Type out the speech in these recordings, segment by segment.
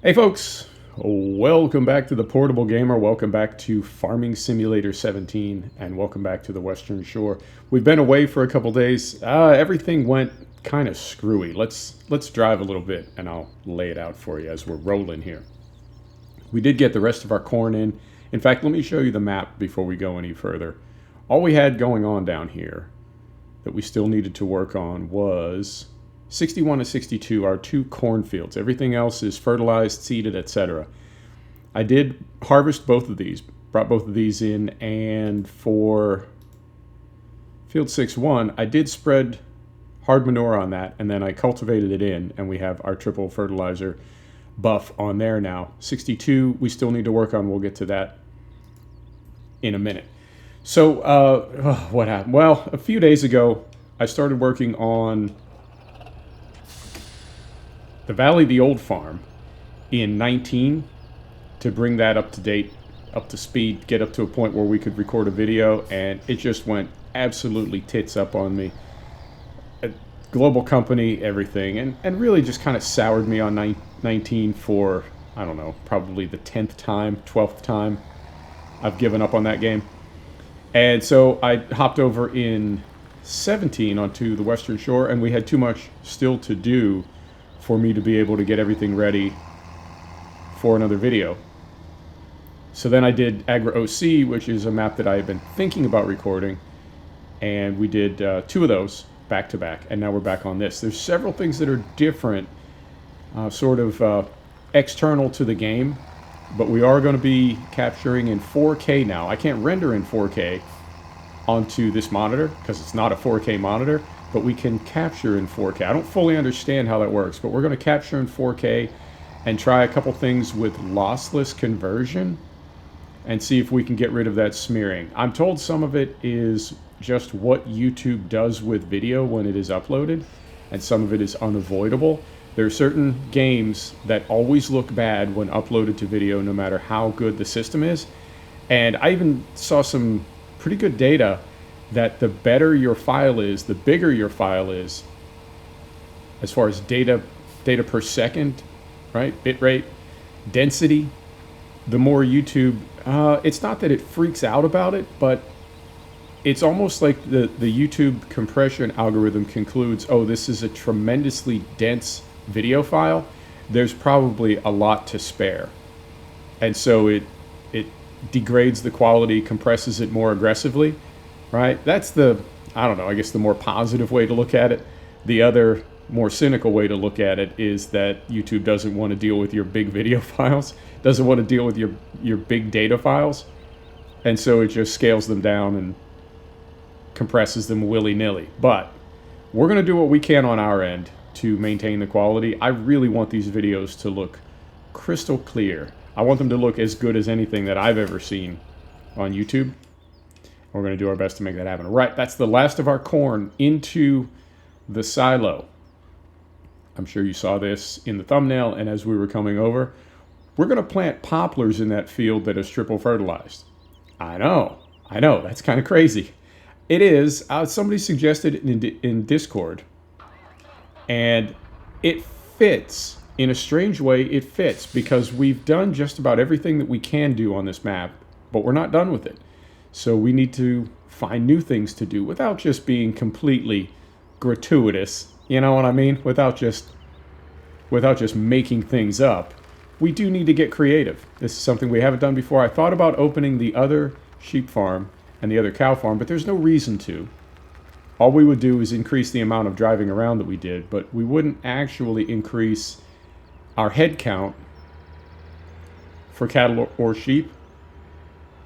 Hey folks, welcome back to the Portable Gamer, welcome back to Farming Simulator 17, and welcome back to the Western Shore. We've been away for a couple days. Everything went kind of screwy. Let's drive a little bit and I'll lay it out for you as we're rolling here. We did get the rest of our corn in. In fact, let me show you the map before we go any further. All we had going on down here that we still needed to work on was 61 to 62 are two cornfields. Everything else is fertilized, seeded, etc. I did harvest both of these, brought both of these in, and for field 6-1, I did spread hard manure on that, and then I cultivated it in, and we have our triple fertilizer buff on there now. 62, we still need to work on. We'll get to that in a minute. So, what happened? Well, a few days ago, I started working on the Valley, the old farm, in 19 to bring that up to date, up to speed, get up to a point where we could record a video, and it just went absolutely tits up on me. A global company, everything, and really just kind of soured me on 19 for, I don't know, probably the 10th time, 12th time I've given up on that game. And so I hopped over in 17 onto the Western Shore, and we had too much still to do for me to be able to get everything ready for another video. So then I did Agra OC, which is a map that I have been thinking about recording, and we did two of those back to back, and now we're back on this. There's several things that are different, sort of external to the game, but we are going to be capturing in 4K now. I can't render in 4K onto this monitor because it's not a 4K monitor, but we can capture in 4K. I don't fully understand how that works, but we're going to capture in 4K and try a couple things with lossless conversion and see if we can get rid of that smearing. I'm told some of it is just what YouTube does with video when it is uploaded, and some of it is unavoidable. There are certain games that always look bad when uploaded to video, no matter how good the system is. And I even saw some pretty good data that the better your file is, the bigger your file is, as far as data per second, right? Bitrate, density, the more YouTube, it's not that it freaks out about it, but it's almost like the YouTube compression algorithm concludes, oh, this is a tremendously dense video file. There's probably a lot to spare. And so it degrades the quality, compresses it more aggressively. Right? That's the, I don't know, I guess the more positive way to look at it. The other more cynical way to look at it is that YouTube doesn't want to deal with your big video files, doesn't want to deal with your big data files, and so it just scales them down and compresses them willy-nilly. But we're going to do what we can on our end to maintain the quality. I really want these videos to look crystal clear. I want them to look as good as anything that I've ever seen on YouTube. We're going to do our best to make that happen. Right, that's the last of our corn into the silo. I'm sure you saw this in the thumbnail and as we were coming over. We're going to plant poplars in that field that is triple fertilized. I know, that's kind of crazy. It is. Somebody suggested it in Discord, and it fits. In a strange way, it fits because we've done just about everything that we can do on this map, but we're not done with it. So we need to find new things to do without just being completely gratuitous. You know what I mean? Without just making things up. We do need to get creative. This is something we haven't done before. I thought about opening the other sheep farm and the other cow farm, but there's no reason to. All we would do is increase the amount of driving around that we did, but we wouldn't actually increase our head count for cattle or sheep.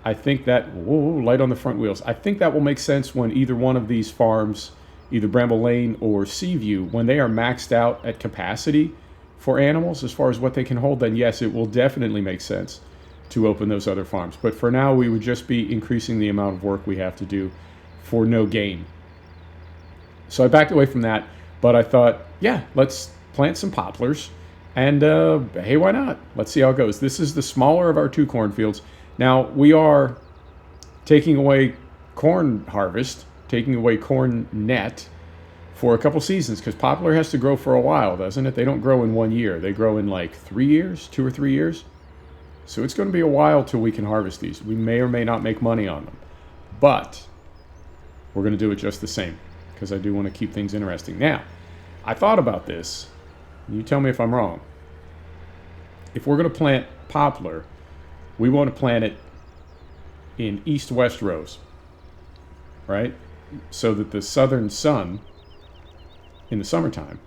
I think that, whoa, light on the front wheels. I think that will make sense when either one of these farms, either Bramble Lane or Seaview, when they are maxed out at capacity for animals as far as what they can hold, then yes, it will definitely make sense to open those other farms. But for now, we would just be increasing the amount of work we have to do for no gain. So I backed away from that, but I thought, yeah, let's plant some poplars, and hey, why not? Let's see how it goes. This is the smaller of our two cornfields. Now, we are taking away corn harvest, taking away corn net for a couple seasons, because Poplar has to grow for a while, doesn't it? They don't grow in 1 year. They grow in like 3 years, 2 or 3 years. So it's going to be a while till we can harvest these. We may or may not make money on them, but we're going to do it just the same, because I do want to keep things interesting. Now, I thought about this. You tell me if I'm wrong. If we're going to plant poplar, we want to plant it in east-west rows, right? So that the southern sun in the summertime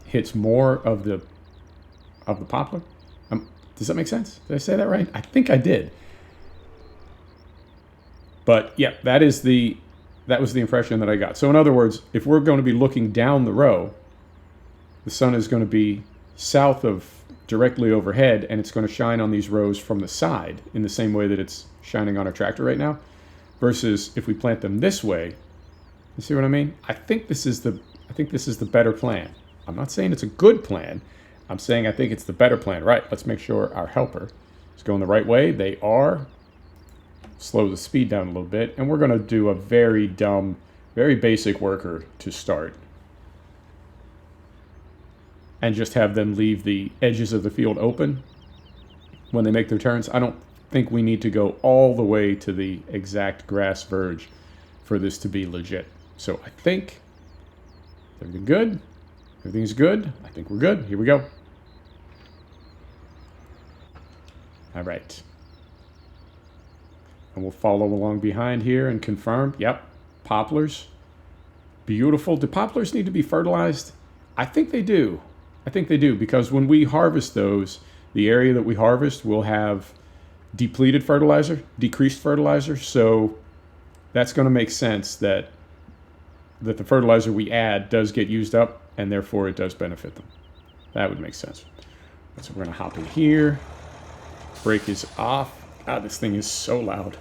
hits more of the poplar. Does that make sense? Did I say that right? I think I did. But yeah, that was the impression that I got. So in other words, if we're going to be looking down the row, the sun is going to be south of directly overhead, and it's going to shine on these rows from the side in the same way that it's shining on our tractor right now. Versus if we plant them this way, you see what I mean? I think this is the better plan. I'm not saying it's a good plan. I'm saying I think it's the better plan. Right, let's make sure our helper is going the right way. They are. Slow the speed down a little bit, and we're going to do a very dumb, very basic worker to start. And just have them leave the edges of the field open when they make their turns. I don't think we need to go all the way to the exact grass verge for this to be legit. So I think everything good. Everything's good. I think we're good. Here we go. All right. And we'll follow along behind here and confirm. Yep. Poplars. Beautiful. Do poplars need to be fertilized? I think they do. I think they do, because when we harvest those, the area that we harvest will have depleted fertilizer, decreased fertilizer. So that's going to make sense that the fertilizer we add does get used up, and therefore it does benefit them. That would make sense. So we're going to hop in here. Brake is off. God, this thing is so loud.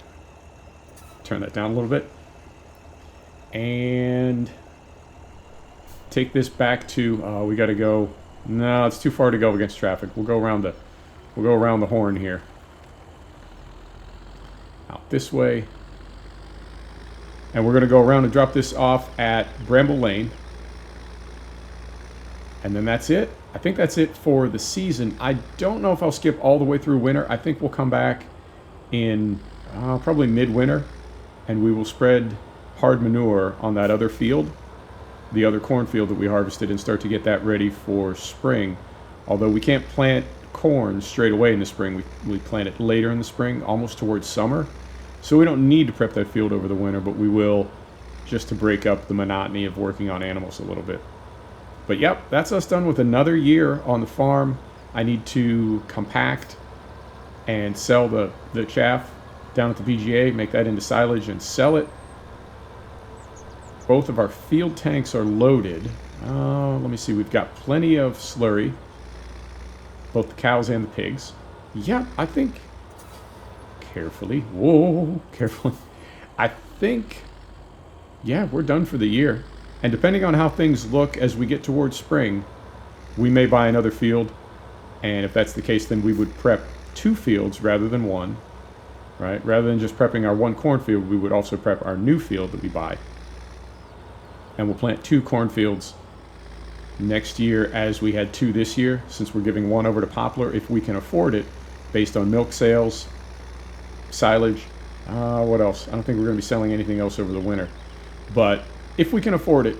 Turn that down a little bit. And take this back to, we got to go. No, it's too far to go against traffic. We'll go around the horn here. Out this way. And we're going to go around and drop this off at Bramble Lane. And then that's it. I think that's it for the season. I don't know if I'll skip all the way through winter. I think we'll come back in probably midwinter, and we will spread hard manure on that other field, the other cornfield that we harvested, and start to get that ready for spring. Although we can't plant corn straight away in the spring. We plant it later in the spring, almost towards summer. So we don't need to prep that field over the winter, but we will, just to break up the monotony of working on animals a little bit. But yep, that's us done with another year on the farm. I need to compact and sell the chaff down at the PGA, make that into silage and sell it. Both of our field tanks are loaded. Let me see, we've got plenty of slurry, both the cows and the pigs. Yeah, I think, carefully, I think, yeah, we're done for the year. And depending on how things look as we get towards spring, we may buy another field. And if that's the case, then we would prep 2 fields rather than 1, right? Rather than just prepping our 1 cornfield, we would also prep our new field that we buy. And we'll plant 2 cornfields next year as we had 2 this year, since we're giving 1 over to Poplar if we can afford it, based on milk sales, silage, what else? I don't think we're going to be selling anything else over the winter. But if we can afford it,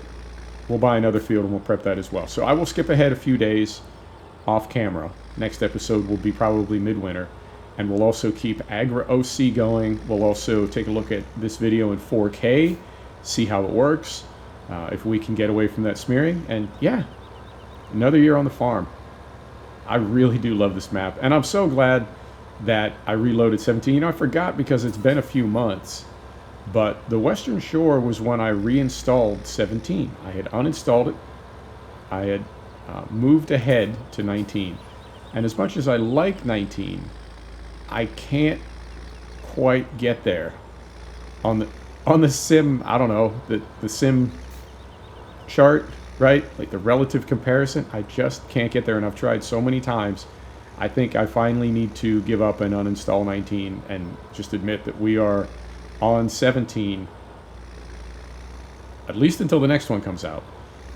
we'll buy another field and we'll prep that as well. So I will skip ahead a few days off camera. Next episode will be probably midwinter. And we'll also keep Agra OC going. We'll also take a look at this video in 4K, see how it works, if we can get away from that smearing. And yeah, another year on the farm. I really do love this map. And I'm so glad that I reloaded 17. You know, I forgot because it's been a few months. But the Western Shore was when I reinstalled 17. I had uninstalled it. I had moved ahead to 19. And as much as I like 19, I can't quite get there. On the sim, I don't know, the sim chart, right? Like the relative comparison, I just can't get there, and I've tried so many times. I think I finally need to give up and uninstall 19 and just admit that we are on 17 at least until the next one comes out.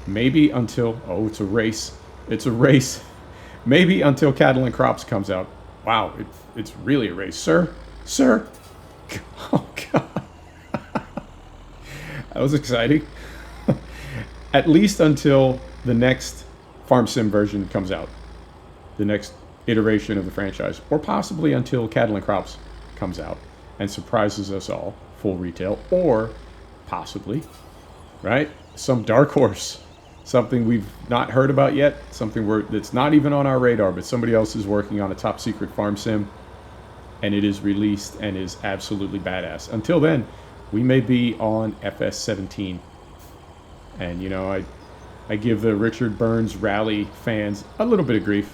Maybe until, oh, it's a race. It's a race. Maybe until Cattle and Crops comes out. Wow, it's really a race. Sir? Sir? Oh, God. That was exciting. At least until the next Farm Sim version comes out. The next iteration of the franchise. Or possibly until Cattle and Crops comes out and surprises us all, full retail. Or possibly, right, some dark horse. Something we've not heard about yet. Something that's not even on our radar, but somebody else is working on a top secret farm sim. And it is released and is absolutely badass. Until then, we may be on FS17. And, you know, I give the Richard Burns Rally fans a little bit of grief.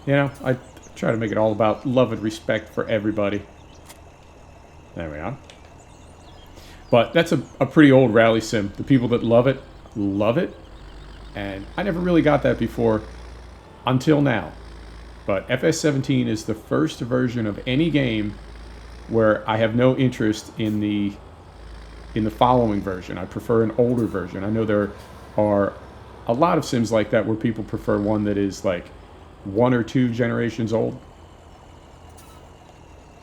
You know, I try to make it all about love and respect for everybody. There we are. But that's a pretty old rally sim. The people that love it, and I never really got that before until now. But FS17 is the first version of any game where I have no interest in the following version. I prefer an older version. I know there are a lot of sims like that where people prefer one that is like 1 or 2 generations old.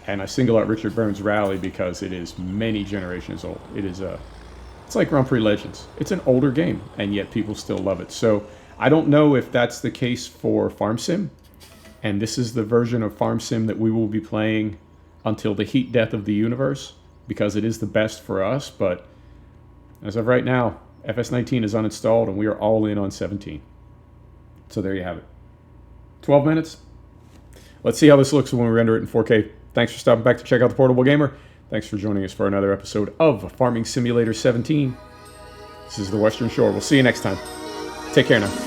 And I single out Richard Burns Rally because it is many generations old. It's like Grand Prix Legends. It's an older game, and yet people still love it. So I don't know if that's the case for Farm Sim, and this is the version of Farm Sim that we will be playing until the heat death of the universe, because it is the best for us. But as of right now, FS19 is uninstalled, and we are all in on 17. So there you have it. 12 minutes. Let's see how this looks when we render it in 4K. Thanks for stopping back to check out The Portable Gamer. Thanks for joining us for another episode of Farming Simulator 17. This is the Western Shore. We'll see you next time. Take care now.